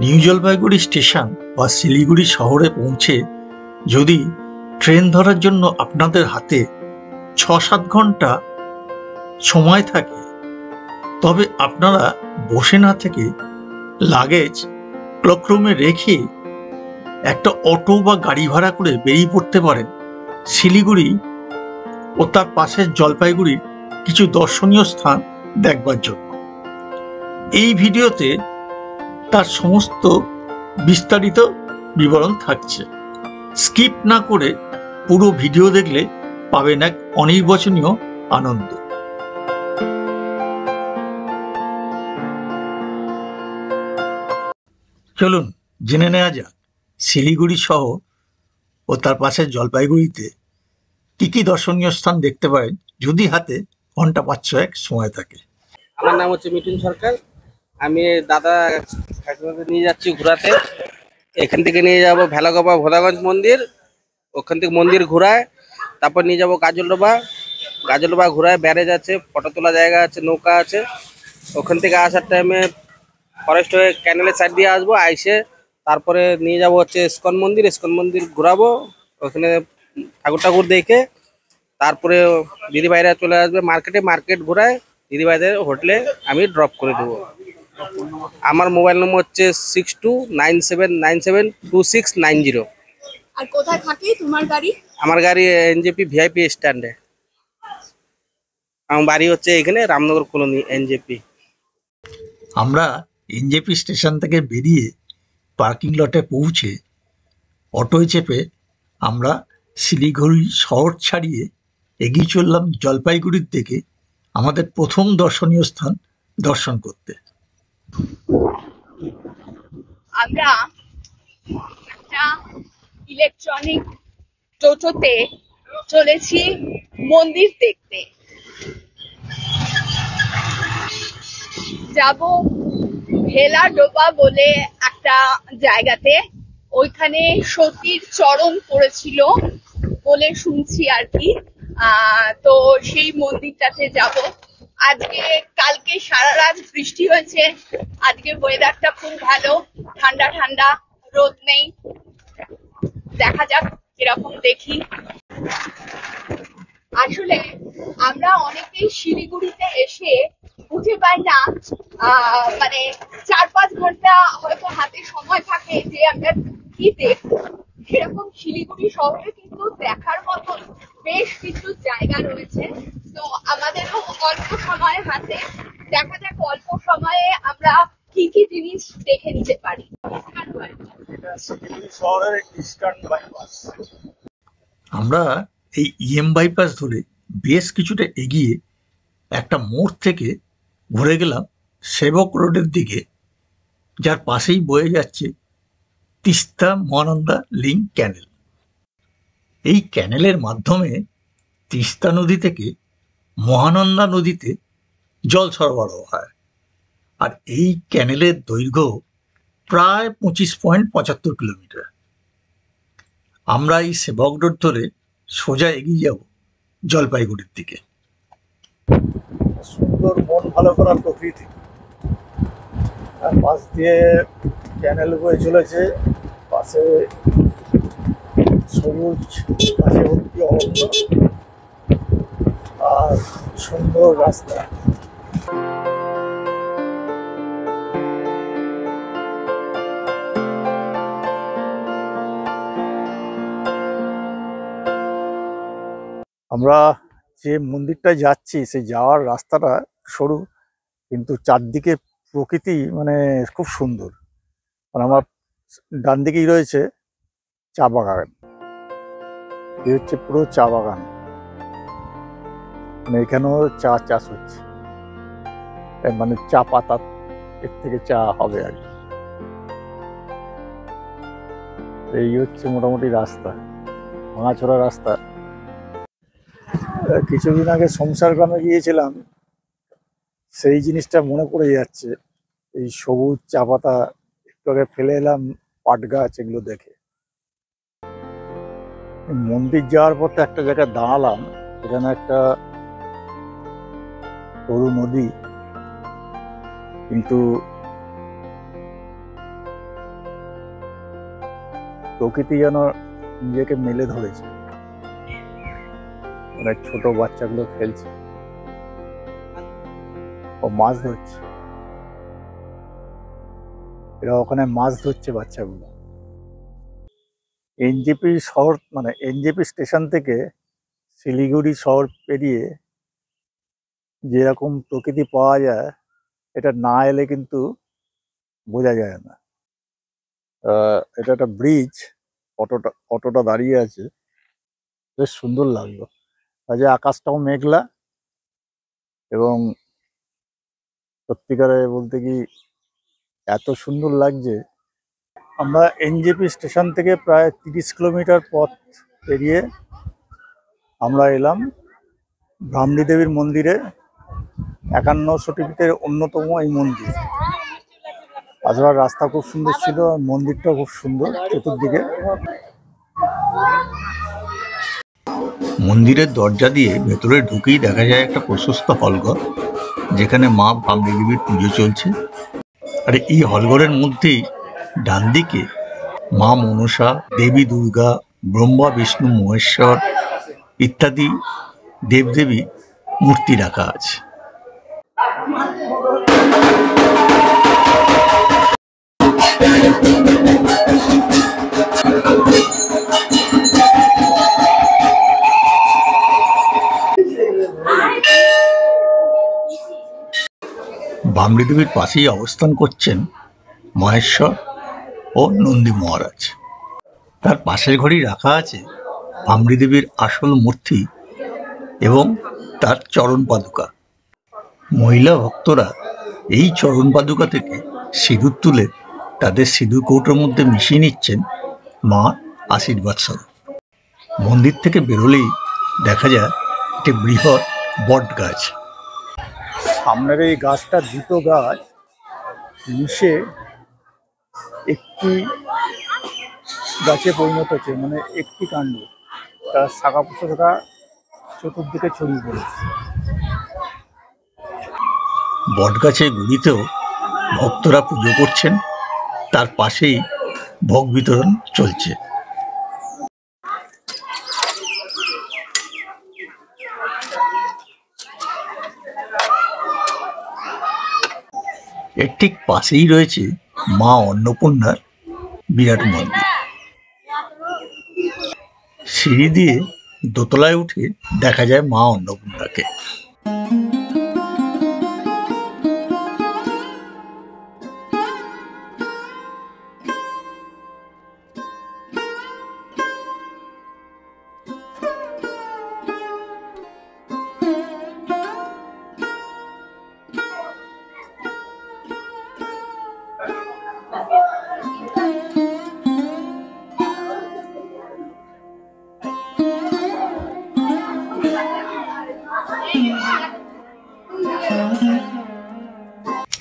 New Jalpaiguri station বা শিলিগুড়ি শহরে পৌঁছে যদি ট্রেন ধরার জন্য আপনাদের হাতে ৬-৭ ঘন্টা সময় থাকে, তবে আপনারা বসে না থেকে লাগেজ ক্লকরুমে রেখে একটা অটো বা গাড়ি ভাড়া করে বেরিয়ে পড়তে পারেন শিলিগুড়ি ও তার পাশের জলপাইগুড়ির কিছু দর্শনীয় স্থান দেখবার জন্য। এই ভিডিওতে তার সমস্ত বিস্তারিত বিবরণ থাকছে। স্কিপ না করে পুরো ভিডিও দেখলে পাবেন এক অনির্বচনীয় আনন্দ। চলুন জেনে নেওয়া যাক শিলিগুড়ি শহর ও তার পাশের জলপাইগুড়িতে কি কি দর্শনীয় স্থান দেখতে পারেন যদি হাতে ঘন্টা ৫-৬ সময় থাকে। আমার নাম হচ্ছে মিঠুন সরকার। আমি দাদা নিয়ে যাচ্ছি ঘোরাতে। এখান থেকে নিয়ে যাব ভেলাগোপা ভোলাগঞ্জ মন্দির, ওখান থেকে মন্দির ঘোরায়, তারপর নিয়ে যাব গাজলডোবা ঘোরায়, ব্যারেজ আছে, ফটো তোলা জায়গা আছে, নৌকা আছে। ওখান থেকে আসার টাইমে ফরেস্ট হয়ে ক্যানেলের সাইড দিয়ে আসবো, আইসে তারপরে নিয়ে যাব হচ্ছে ইস্কন মন্দির ঘোরাবো। ওখানে ঠাকুর দেখে তারপরে দিদিভাইরা চলে আসবে মার্কেট ঘোরায়, দিদিভাইদের হোটেলে আমি ড্রপ করে দেবো। আমার মোবাইল নম্বর হচ্ছে 6297972690। আর কোথায় থাকে তোমার গাড়ি? আমার গাড়ি এনজেপি ভিআইপি স্ট্যান্ডে। আমার বাড়ি হচ্ছে এখানে রামনগর কলোনি এনজেপি। আমরা এনজেপি স্টেশন থেকে বেরিয়ে পার্কিং লটে পৌঁছে অটোয় চেপে আমরা শিলিগুড়ি শহর ছাড়িয়ে এগিয়ে চললাম জলপাইগুড়ির দিকে আমাদের প্রথম দর্শনীয় স্থান দর্শন করতে। আমরা একটা ইলেকট্রনিক টোটোতে চলেছি মন্দির দেখতে। যাব ভেলাডোবা বলে একটা জায়গাতে, ওইখানে সতীর চরণ পড়েছিল বলে শুনছি আর কি। তো সেই মন্দিরটাতে যাব। কালকে সারা রাত বৃষ্টি হয়েছে, আজকে ওয়েদারটা খুব ভালো, ঠান্ডা ঠান্ডা, রোদ নেই। দেখা যাক কিরকম দেখি। আসলে আমরা অনেকেই শিলিগুড়িতে এসে বুঝে পাই না, মানে ৪-৫ ঘন্টা হয়তো হাতে সময় থাকে যে আমরা কি দেখবো। সেরকম শিলিগুড়ি শহরে কিন্তু দেখার মতন বেশ কিছু জায়গা রয়েছে। তো আমাদেরও অল্প সময় হাতে, দেখা যাক অল্প সময়ে আমরা কি কি জিনিস দেখে নিতে পারি। আমরা এই ইএম বাইপাস ধরে বেশ কিছুটা এগিয়ে একটা মোড় থেকে ঘুরে গেলাম সেবক রোডের দিকে, যার পাশেই বয়ে যাচ্ছে তিস্তা মহানন্দা লিঙ্ক ক্যানেল। এই ক্যানেলের মাধ্যমে তিস্তা নদী থেকে মহানন্দা নদীতে জল সরবরাহ হয়, আর এই ক্যানেলের দৈর্ঘ্য প্রায় 25.75 কিলোমিটার। আমরা এই সেবক রোড ধরে সোজা এগিয়ে যাব জলপাইগুড়ির দিকে। সুন্দর মন ভালো করার প্রকৃতি, আর পাশ দিয়ে ক্যানেল বয়ে চলেছে, পাশে সবুজ, পাশে ভর্তি অরণ্য আর সুন্দর রাস্তা। আমরা যে মন্দিরটায় যাচ্ছি সেই যাওয়ার রাস্তাটা সরু, কিন্তু চারদিকে প্রকৃতি মানে খুব সুন্দর। মানে আমার ডান দিকেই রয়েছে চা বাগান, এই হচ্ছে পুরো চা বাগান, মানে এখানেও চা চাষ হচ্ছে, মানে চা পাতা এর থেকে চা হবে আর কি। এই হচ্ছে মোটামুটি রাস্তা, ভাঙাচোরা রাস্তা। কিছুদিন আগে সংসার গ্রামে গিয়েছিলাম, সেই জিনিসটা মনে পড়ে যাচ্ছে। এই সবুজ চা পাতা, একটু আগে ফেলে এলাম পাট গাছ, এগুলো দেখে। মন্দির যাওয়ার পর তো একটা জায়গায় দাঁড়ালাম, এখানে একটা সরু নদী, কিন্তু প্রকৃতি যেন নিজেকে মেলে ধরেছে। অনেক ছোট বাচ্চাগুলো খেলছে, ও মাছ ধরছে, এরা ওখানে মাছ ধরছে বাচ্চাগুলো। এনজেপি শহর মানে এনজেপি স্টেশন থেকে শিলিগুড়ি শহর পেরিয়ে যেরকম প্রকৃতি পাওয়া যায়, এটা না এলে কিন্তু বোঝা যায় না। এটা একটা ব্রিজ, অটোটা দাঁড়িয়ে আছে, বেশ সুন্দর লাগলো। কাজে আকাশটাও মেঘলা, এবং সত্যিকারে বলতে কি এত সুন্দর লাগছে। আমরা এনজেপি স্টেশন থেকে প্রায় 30 কিলোমিটার পথ পেরিয়ে আমরা এলাম ভ্রামরী দেবীর মন্দিরে। 51 শক্তিপীঠের অন্যতম এই মন্দির। তাছাড়া রাস্তা খুব সুন্দর ছিল, মন্দিরটাও খুব সুন্দর চতুর্দিকে। মন্দিরের দরজা দিয়ে ভেতরে ঢুকেই দেখা যায় একটা প্রশস্ত হলঘর, যেখানে মা ভ্রামরী দেবীর পুজো চলছে। আর এই হলঘরের মধ্যেই ডান দিকে মা মনসা, দেবী দুর্গা, ব্রহ্মা, বিষ্ণু, মহেশ্বর ইত্যাদি দেবদেবী মূর্তি রাখা আছে। ভ্রামরী দেবীর পাশেই অবস্থান করছেন মহেশ্বর ও নন্দী মহারাজ। তার পাশের ঘরেই রাখা আছে ভ্রামরী দেবীর আসল মূর্তি এবং তার চরণ পাদুকা। মহিলা ভক্তরা এই চরণ পাদুকা থেকে সিঁদুর তুলে তাদের সিঁদুর কৌটোর মধ্যে মিশিয়ে নিচ্ছেন মা আশীর্বাদ স্বরূপ। মন্দির থেকে বেরোলেই দেখা যায় একটি বৃহৎ বট গাছ। সামনের এই গাছটা দুটো গাছ মিশে একটি গাছে পরিণত হচ্ছে, মানে একটি কাণ্ড, তার শাখা প্রশাখা চতুর্দিকে ছড়িয়ে পড়েছে। বট গাছের গুড়িতেও ভক্তরা পুজো করছেন, তার পাশেই ভোগ বিতরণ চলছে। এর ঠিক পাশেই রয়েছে মা অন্নপূর্ণার বিরাট মন্দির। সিঁড়ি দিয়ে দোতলায় উঠে দেখা যায় মা অন্নপূর্ণাকে।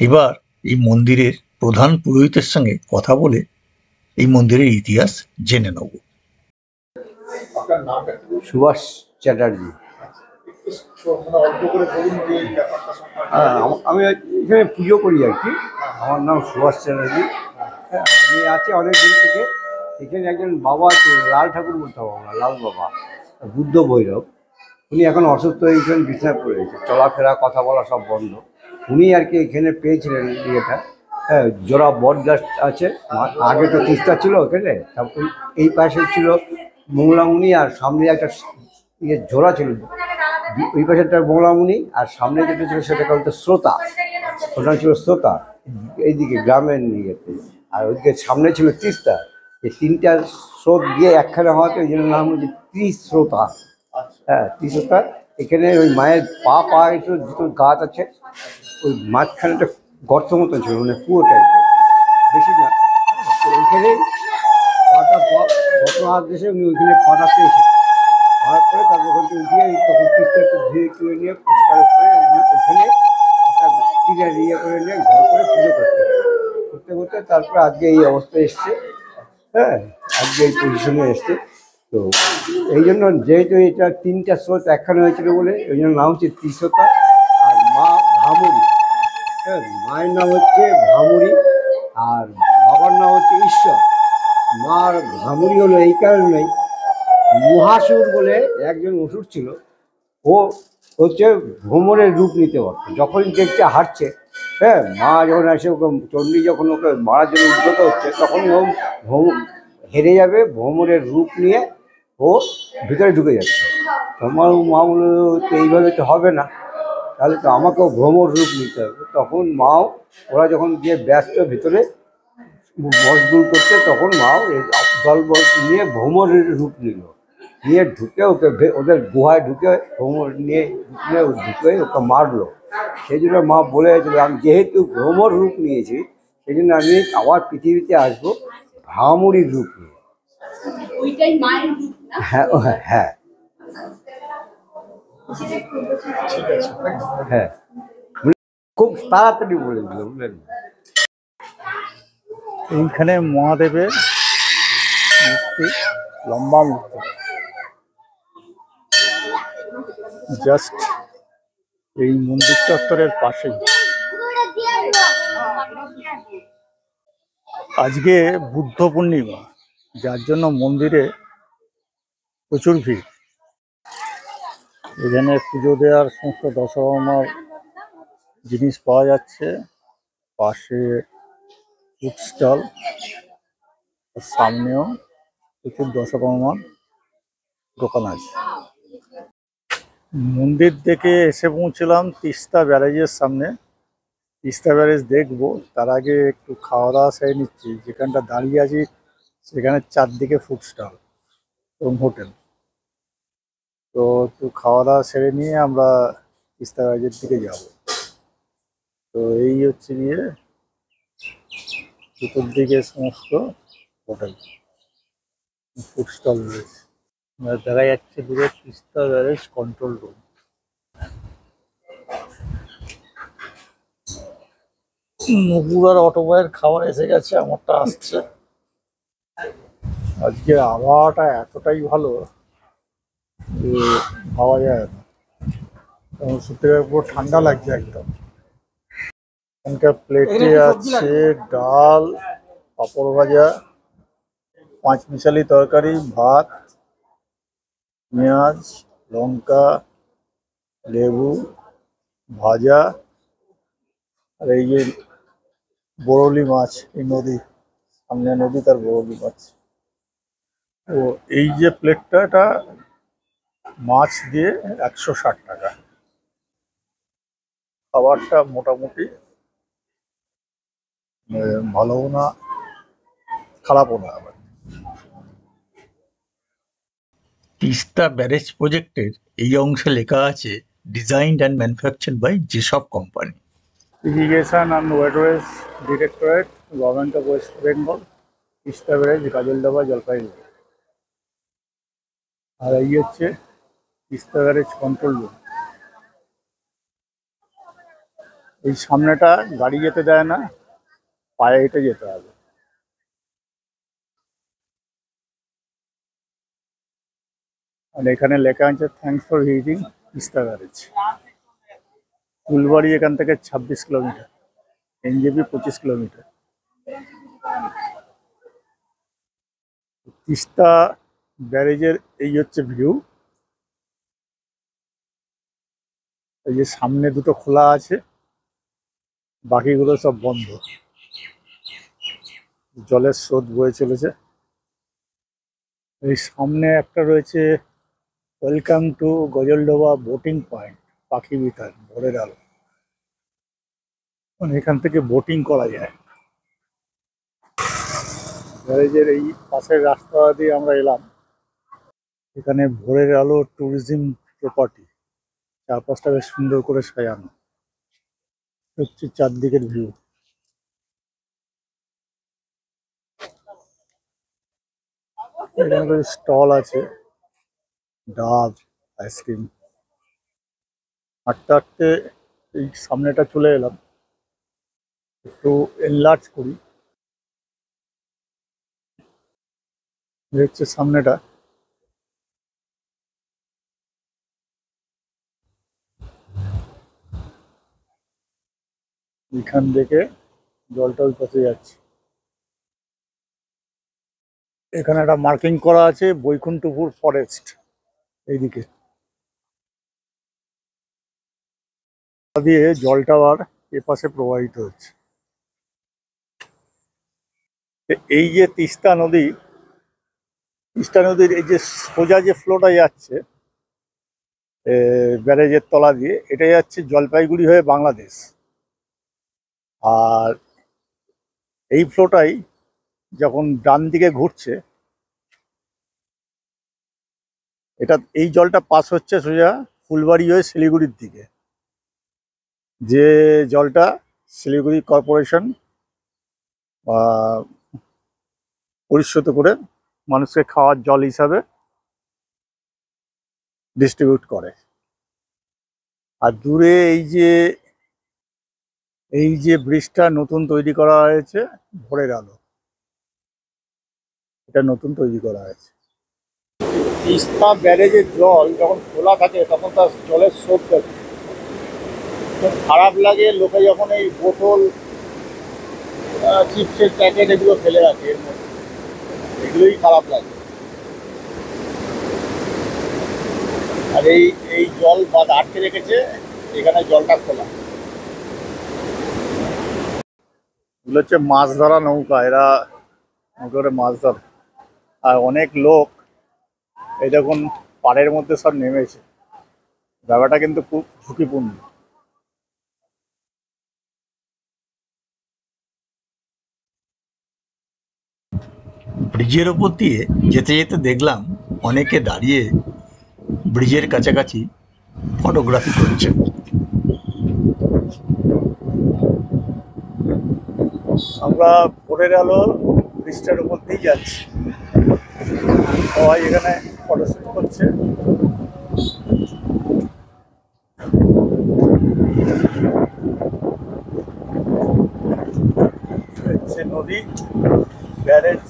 এবার এই মন্দিরের প্রধান পুরোহিতের সঙ্গে কথা বলে এই মন্দিরের ইতিহাস জেনে নেব। সুভাষ চ্যাটার্জি। আমি এখানে পুজো করি আর কি। আমার নাম সুভাষ চ্যাটার্জি। আমি আছি অনেক দিন থেকে। এখানে একজন বাবা আছে, লাল ঠাকুর বলতে হবে আমরা, লাল বাবা, বুদ্ধ ভৈরব। উনি এখন অসুস্থ হয়েছেন, বিছানায় পড়ে গেছে, চলাফেরা কথা বলা সব বন্ধ। উনি আর কি এখানে পেয়েছিলেন ইয়েটা। হ্যাঁ, জোড়া বট গাছ আছে। আগে তো তিস্তা ছিল এখানে, তারপর এই পাশে ছিল মংলামুনি, আর সামনে একটা ইয়ে জোড়া ছিল, ওই পাশে একটা মংলামুনি, আর সামনে যেটা ছিল সেটা বলতে স্রোতা, ওটা ছিল স্রোতা এইদিকে গ্রামের ইয়েতে। আর ওইদিকে সামনে ছিল তিস্তা। এই তিনটা স্রোত গিয়ে একখানে হওয়াতে ওই জন্য নাম হচ্ছে ত্রিস্রোতা। হ্যাঁ, ত্রিস্রোতা। এখানে ওই মায়ের পা একটু দুটো গাছ আছে, ওই মাঝখানে একটা গর্ত মতো ছিল, মানে কুয়ো টাইপের, বেশি না। ওইখানে পাটা গত হাত দেশে উনি ওইখানে পাটা পেয়েছে। হওয়ার পরে তারপর ওখান থেকে উঠিয়ে তখন তিস্তাটা ধুয়ে টুয়ে নিয়ে পরিষ্কার করে উনি ওখানে একটা টিকা ইয়ে করে নিয়ে ঘর করে পুজো করতে করতে তারপরে আজকে এই অবস্থায় এসছে। হ্যাঁ, আজকে এই পজিশনে এসছে। তো এই জন্য যেহেতু এটা তিনটা স্রোত একখানে হয়েছিল বলে ওই জন্য নাম হচ্ছে ত্রিস্রোতা। আর মা ভামুরি। হ্যাঁ, মায়ের নাম হচ্ছে ভামুরি, আর বাবার নাম হচ্ছে ঈশ্বর। মার ভামুরি হলো এই কারণেই, মহাসুর বলে একজন অসুর ছিল, ও হচ্ছে ভ্রমরের রূপ নিতে পারতো। যখন দেখছে হাঁটছে, হ্যাঁ, মা যখন আসে ওকে, চণ্ডী যখন ওকে মারার জন্য উদ্যত হচ্ছে, তখন ও হেরে যাবে, ভ্রমরের রূপ নিয়ে ও ভিতরে ঢুকে যাচ্ছে। তোমার মা বলল, তো এইভাবে তো হবে না, তাহলে তো আমাকেও ভ্রমর রূপ নিতে হবে। তখন মাও, ওরা যখন গিয়ে ব্যস্ত ভিতরে মজদুর করছে, তখন মাও এই দলবল নিয়ে ভ্রমরের রূপ নিল, নিয়ে ঢুকে ওকে ওদের গুহায় ঢুকে ভ্রমর নিয়ে ঢুকে ওকে মারলো। সেই জন্য মা বলেছিল, আমি যেহেতু ভ্রমর রূপ নিয়েছি, সেই জন্য আমি আবার পৃথিবীতে আসবো ভামুরির রূপ নিয়ে। ওইটাই মায়ের রূপ না? হ্যাঁ হ্যাঁ হ্যাঁ, খুব তাড়াতাড়ি বলে দিল, বুঝলেন। এইখানে মহাদেবের মূর্তি, লম্বা মূর্তি, জাস্ট এই মন্দির চত্বরের পাশেই। আজকে বুদ্ধ পূর্ণিমা, যার জন্য মন্দিরে প্রচুর ভিড়। এখানে পুজো দেওয়ার সমস্ত দশকর্মার জিনিস পাওয়া যাচ্ছে। পাশে ফুড স্টল, সামনেও প্রচুর দশকর্মার দোকান আছে। মন্দির থেকে এসে পৌঁছলাম তিস্তা ব্যারেজের সামনে। তিস্তা ব্যারেজ দেখবো, তার আগে একটু খাওয়া দাওয়া সেরে নিচ্ছি। যেখানটা দাঁড়িয়ে আছি সেখানে চারদিকে ফুড স্টল এবং হোটেল। তো একটু খাওয়া দাওয়া সেরে নিয়ে আমরা তিস্তা ব্যারেজের দিকে যাব। তো এই হচ্ছে গিয়ে চতুর্দিকে সমস্ত হোটেল, ফুড স্টল রয়েছে। দেখা যাচ্ছে দূরে তিস্তা ব্যারেজ কন্ট্রোল রুম। নুপুর আর অটোবাইয়ের খাবার এসে গেছে, আমারটা আসছে। আজকের আবহাওয়াটা এতটাই ভালো যে ভাবা যায় না, সত্যি পুরো ঠান্ডা লাগছে একদম। এখানকার প্লেটে আছে ডাল, পাঁপড় ভাজা, পাঁচমিশালি তরকারি, ভাত, পেঁয়াজ, লঙ্কা, লেবু, ভাজা, আর এই যে বরলি মাছ, এই নদী, সামনে নদী, তার বরলি মাছ। ও এই যে প্লেটটা, এটা মাছ দিয়ে 160 টাকা। খাবারটা মোটামুটি ভালোও না, খারাপও না আবার। তিস্তা ব্যারেজ প্রজেক্টের এই অংশে লেখা আছে ডিজাইনড অ্যান্ড ম্যানুফ্যাকচার্ড বাই যেসব company. Irrigation and waterways directorate, government of West Bengal, Teesta barrage, Gajoldoba, Jalpaiguri. আর এই হচ্ছে তিস্তা ব্যারেজ কন্ট্রোল রুম। এই সামনেটা গাড়ি যেতে দেয় না, পায়ে হেঁটে যেতে হবে। আর এখানে লেখা আছে thanks for visiting Teesta barrage. Phulbari এখান থেকে 26 কিলোমিটার, এনজেপি 25 কিলোমিটার। তিস্তা ব্যারেজের এই হচ্ছে ভিউ। এই যে সামনে দুটো খোলা আছে, বাকিগুলো সব বন্ধ। জলের স্রোত বয়ে চলেছে। এই সামনে একটা রয়েছে welcome to Gajoldoba boating point, পাখি বিতান, ভোরের আলো। মানে এখান থেকে বোটিং করা যায়। ব্যারেজের এই পাশের রাস্তা দিয়ে আমরা এলাম। এখানে ভোরের আলো ট্যুরিজম প্রপার্টি, চারপাশটা বেশ সুন্দর করে সাজানো। হচ্ছে চারদিকের ভিউ। এখানে স্টল আছে, ডাব, আইসক্রিম। হাঁটতে হাঁটতে এই সামনেটা চলে এলাম, একটু এনলার্জ করি। এই হচ্ছে সামনেটা। এখান থেকে জলটা ওই পাশে যাচ্ছে। এখানে একটা মার্কিং করা আছে বৈকুণ্ঠপুর ফরেস্ট। এইদিকে দিয়ে জলটা আবার এপাশে প্রবাহিত হচ্ছে। এই যে তিস্তা নদী, তিস্তা নদীর এই যে সোজা যে ফ্লোটা যাচ্ছে ব্যারেজের তলা দিয়ে, এটা যাচ্ছে জলপাইগুড়ি হয়ে বাংলাদেশ। আর এই ফ্লোটাই যখন ডান দিকে ঘুরছে, এটা এই জলটা পাস হচ্ছে সোজা ফুলবাড়ি হয়ে শিলিগুড়ির দিকে, যে জলটা শিলিগুড়ি কর্পোরেশন পরিশোধিত করে মানুষকে খাওয়ার জল হিসাবে ডিস্ট্রিবিউট করে। আর দূরে এই যে ব্রিজটা নতুন তৈরি করা হয়েছে, ভোরের আলো, এটা নতুন তৈরি করা হয়েছে। তিস্তা ব্যারেজের জল যখন খোলা থাকে তখন তার জলের স্রোত থাকে, খুব খারাপ লাগে। লোকে যখন এই বোতল, চিপসের প্যাকেট এগুলো ফেলে রাখে এর মধ্যে, এগুলোই খারাপ লাগে। আর এই জল বাদ আটকে রেখেছে, এখানে জলটা খোলা। এগুলো হচ্ছে মাছ ধরা নৌকা, এরা নৌকারে মাছ ধরে। আর অনেক লোক এই দেখুন পাড়ের মধ্যে সব নেমেছে। ব্যাপারটা কিন্তু খুব ঝুঁকিপূর্ণ। ব্রিজের ওপর দিয়ে যেতে যেতে দেখলাম অনেকে দাঁড়িয়ে ব্রিজের কাছাকাছি ফটোগ্রাফি করছে। আমরা ভোরের আলো ব্রিজটার উপর দিয়ে যাচ্ছি, সবাই এখানে ফটোশ্যুট করছে। হচ্ছে নদী ব্যারেজ।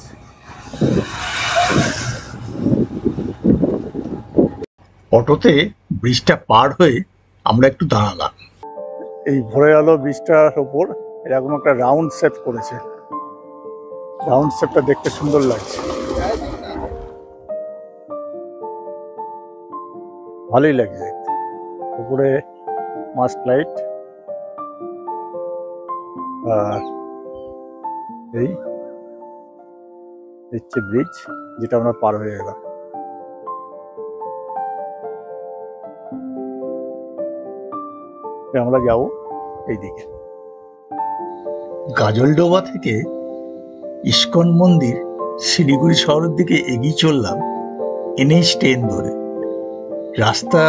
অটোতে ব্রিজটা পার হয়ে আমরা একটু দাঁড়ালাম। এই ভোরের আলো ব্রিজটার ওপর এরকম একটা রাউন্ড শেপ করেছে, রাউন্ড শেপটা দেখতে সুন্দর লাগছে, ভালোই লাগছে দেখতে। উপরে মাস্ট লাইট, আর এই হচ্ছে ব্রিজ যেটা আমরা পার হয়ে গেলাম। আমরা যাবো এইদিকে। গাজলডোবা থেকে ইস্কন মন্দির শিলিগুড়ি শহরের দিকে এগিয়ে চললাম NH10 ধরে। রাস্তা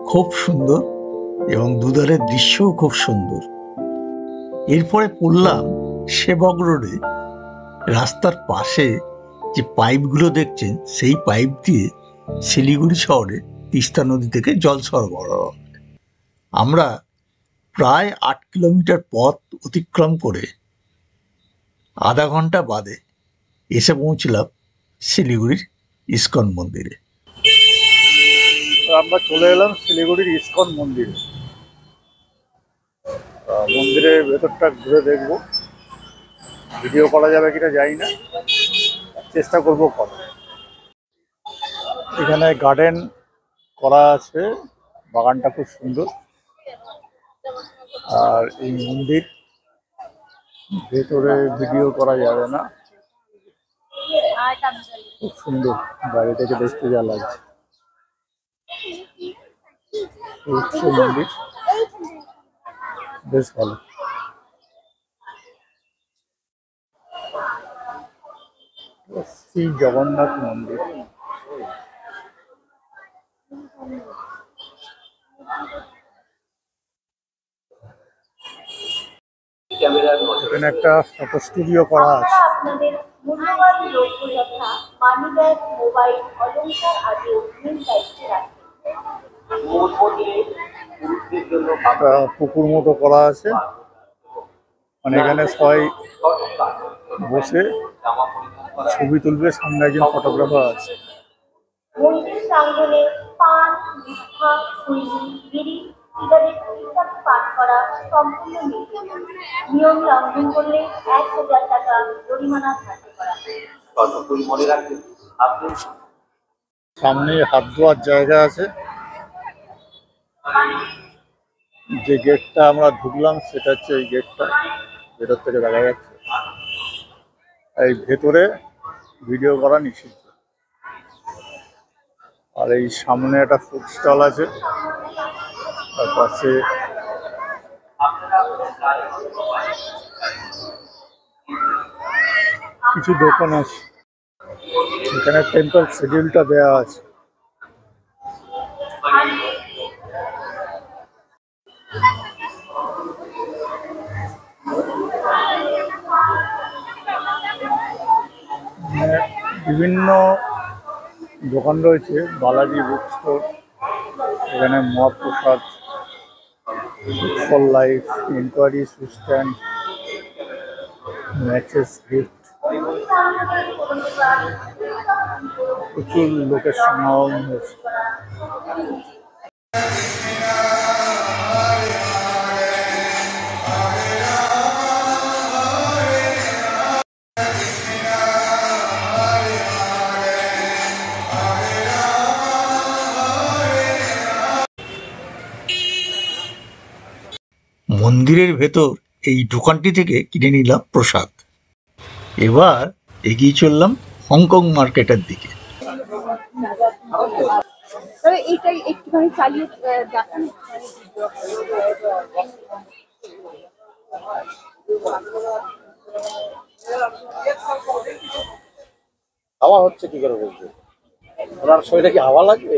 খুব সুন্দর এবং দুধারের দৃশ্যও খুব সুন্দর। এরপরে পড়লাম সেবক রোডে। রাস্তার পাশে যে পাইপগুলো দেখছেন, সেই পাইপ দিয়ে শিলিগুড়ি শহরে তিস্তা নদী থেকে জল সরবরাহ হয়। আমরা প্রায় 8 কিলোমিটার পথ অতিক্রম করে আধা ঘন্টা বাদে এসে পৌঁছলাম শিলিগুড়ির ইস্কন মন্দিরে। তো আমরা চলে এলাম শিলিগুড়ির ইস্কন মন্দিরে। মন্দিরের ভেতরটা ঘুরে দেখবো, ভিডিও করা যাবে কিনা জানি না, চেষ্টা করবো করা। এখানে গার্ডেন করা আছে, বাগানটা খুব সুন্দর। আর এই মন্দির ভেতরে ভিডিও করা যাবে না, খুব সুন্দর বাইরে থেকে দেখতে যা লাগছে। মন্দির বেশ ভালো। শ্রী জগন্নাথ মন্দির। এখানে একটা ফটো স্টুডিও করা আছে। আপনাদের মূল্যবান দ্রব্য যথা মানিব্যাগ, মোবাইল, অলংকার আদি অগ্রিম দায়িত্বে রাখবেন। একটা পুকুর মতো করা আছে, মানে এখানে সবাই বসে ছবি তুলবে, সামনে একজন ফটোগ্রাফার আছে। মন্দির প্রাঙ্গণে পান, মিঠা, খৈনি, বিড়ি, সিগারেট ইত্যাদি পান করা সম্পূর্ণ নিষিদ্ধ। নিয়ম লঙ্ঘন করলে 1000 টাকা জরিমানা ধার্য করা হয়। ততক্ষণ মনে রাখবেন আপনি সামনে হাত ধোয়ার জায়গা আছে। যে গেটটা আমরা ঢুকলাম সেটা হচ্ছে এই গেটটা, ভেতর থেকে দেখা যাচ্ছে। এই ভেতরে ভিডিও করা নিষিদ্ধ। আর এই সামনে একটা ফুড স্টল আছে, তার পাশে কিছু দোকান আছে। এখানে টেম্পল শিডিউলটা দেওয়া আছে। বিভিন্ন দোকান রয়েছে, বালাজি বুক স্টোর, এখানে মহাপ্রসাদ, ফর লাইফ, ইনকোয়ারি, সুস্ট্যান্ড, ম্যাচেস গিফট, প্রচুর লোকের সমাগম হয়েছে। মন্দিরের ভেতর এই দোকানটি থেকে কিনে নিলাম প্রসাদ। এবার এগিয়ে চললাম হংকং মার্কেটের দিকে। এইটাই একটুখানি চালিয়ে দেখান। হাওয়া হচ্ছে কি করে বুঝবে? ওনার শরীরে কি হাওয়া লাগবে?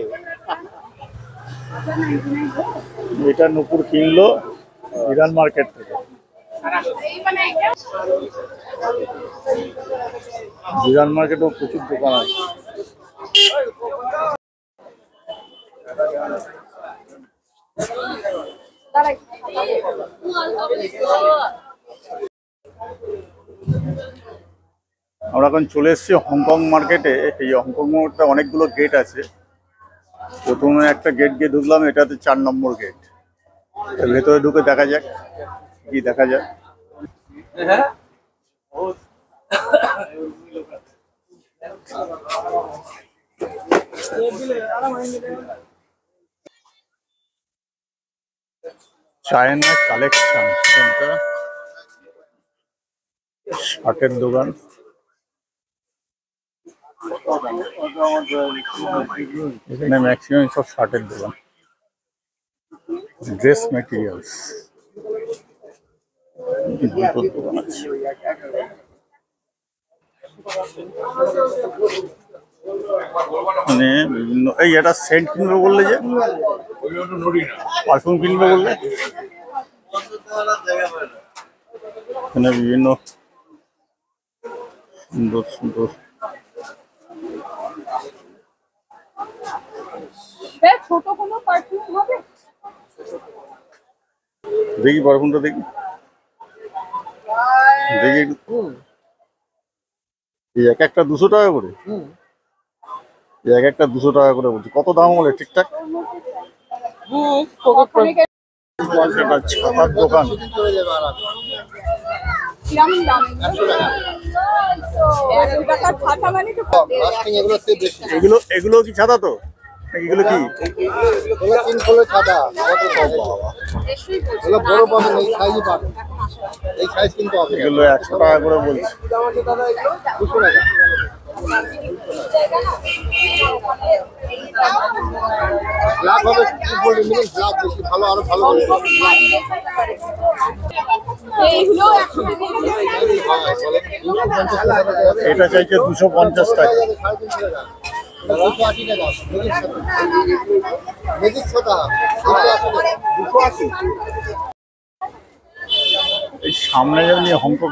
এটা নুপুর কিনলো বিধান মার্কেট থেকে। বিধান মার্কেটেও প্রচুর দোকান আছে। আমরা এখন চলে এসেছি হংকং মার্কেটে। এই হংকং মার্কেটে অনেকগুলো গেট আছে। প্রথমে একটা গেট দিয়ে ঢুকলাম, এটাতে 4 নম্বর গেট। ভেতরে ঢুকে দেখা যাক কি দেখা যায়। চায়না কালেকশন সেন্টার, শার্টের দোকান। এখানে ম্যাক্সিমাম সব শার্টের দোকান, ড্রেস মেটেরিয়ালস, জুতোর দোকান আছে। মানে বিভিন্ন এই একটা সেন্ট কিনবে বললে, যে পারফিউম কিনবে বললে, এখানে বিভিন্ন সুন্দর সুন্দর ছোট কোনো পারফিউম হবে? দেখি পারফিউমটা দেখি দেখি একটু। এই এক একটা 200 টাকা করে, এই এক একটা 200 টাকা করে বলছি। কত দাম বলে ঠিকঠাক? ছাতার দোকান, কিরকম দাম? 100 টাকা ছাতা মানে তো এগুলো এগুলো কি ছাতা তো? এগুলো কি বড় পাবেন, এই সাইজই পাবেন, এই সাইজ কিন্তু হবে। এগুলো 100 টাকা করে বলছি। 200 টাকা। ব্ল্যাক হবে, কি বলবেন মিনিট ব্ল্যাক বেশি ভালো, আরো ভালো হবে। এইগুলো এটা চাইছে 250 টাকা। 280 টাকা মেজিক ছাতা, 280। এই সামনে যেমনি হংকং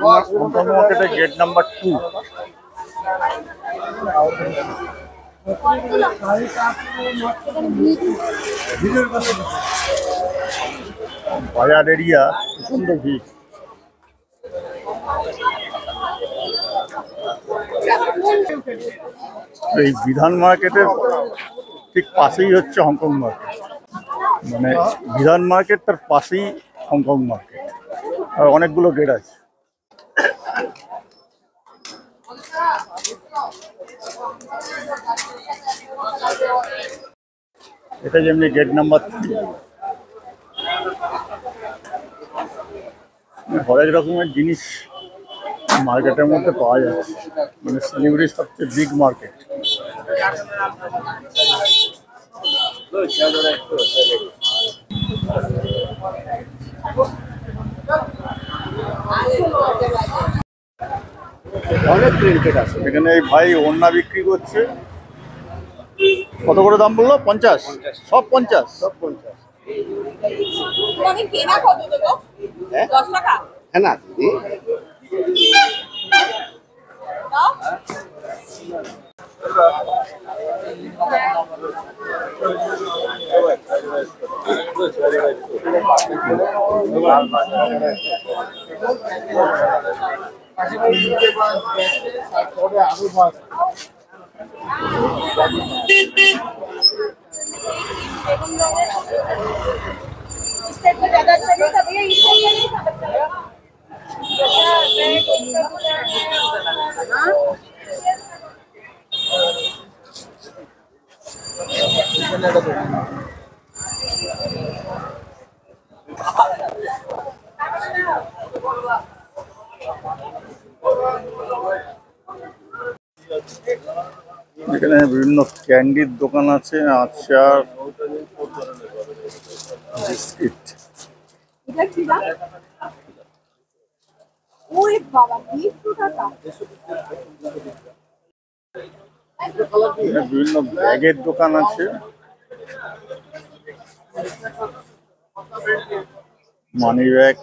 মার্কেটের গেট নাম্বার 2। বাজার এরিয়া, প্রচন্ড ভিড়। এই বিধান মার্কেটের ঠিক পাশেই হচ্ছে হংকং মার্কেট। মানে বিধান মার্কেট তার পাশেই হংকং মার্কেট, আর অনেকগুলো গেট আছে। এটা যেমনি গেট নাম্বার 3, হরেক রকমের জিনিস মার্কেটের মধ্যে পাওয়া যাচ্ছে, মানে শিলিগুড়ির সবচেয়ে বিগ মার্কেট। অনেক প্রিন্টেড আছে। এখানে এই ভাই ওড়না বিক্রি করছে। কত করে দাম বললো? 50? সব 50? সব 50। তোমাদের কেনা কত দেবো? হ্যাঁ 10 টাকা হ্যাঁ না দিদি, দাও। इससे ज्यादा अच्छा नहीं था भैया, इससे नहीं था এখানে বিভিন্ন ক্যান্ডির দোকান আছে, আচার, বিস্কিট। इधर सीधा ओए बाबा 20 টাকা। এখানে বিভিন্ন ব্যাগের দোকান আছে, মানি ব্যাগ।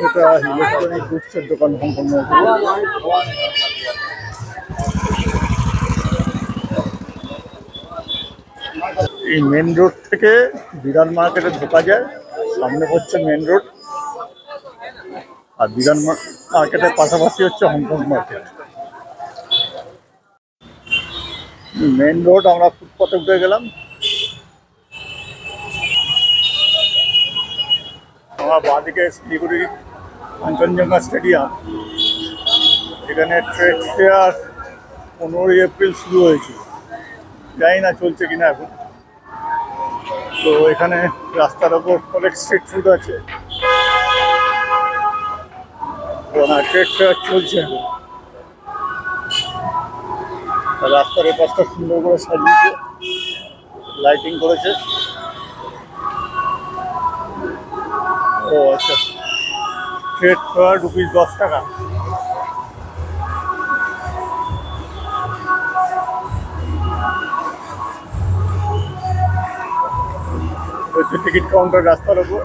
এটা ইলেকট্রনিক গুডসের দোকান সম্পূর্ণ। এই মেন রোড থেকে বিরান মার্কেটে ঢোকা যায়, সামনে হচ্ছে মেন রোড, আর বিরান মার্কেটের পাশাপাশি হচ্ছে হংকং মার্কেট। মেন রোড আমরা ফুটপাতে উঠে গেলাম। আমার বাঁদিকে শিলিগুড়ি কাঞ্চনজঙ্ঘা স্টেডিয়াম, এখানে ট্রেড ফেয়ার 15 এপ্রিল শুরু হয়েছিল, জানি না চলছে কিনা এখন। তো এখানে রাস্তার ওপর অনেক স্ট্রিট ফুড আছে, ট্রেড ফেয়ার চলছে এখন। রাস্তার এপাশটা সুন্দর করে সাজিয়েছে, লাইটিং করেছে। ও আচ্ছা, ট্রেড ফেয়ার ₹10 টাকা। টিকিট কাউন্টার রাস্তার ওপর।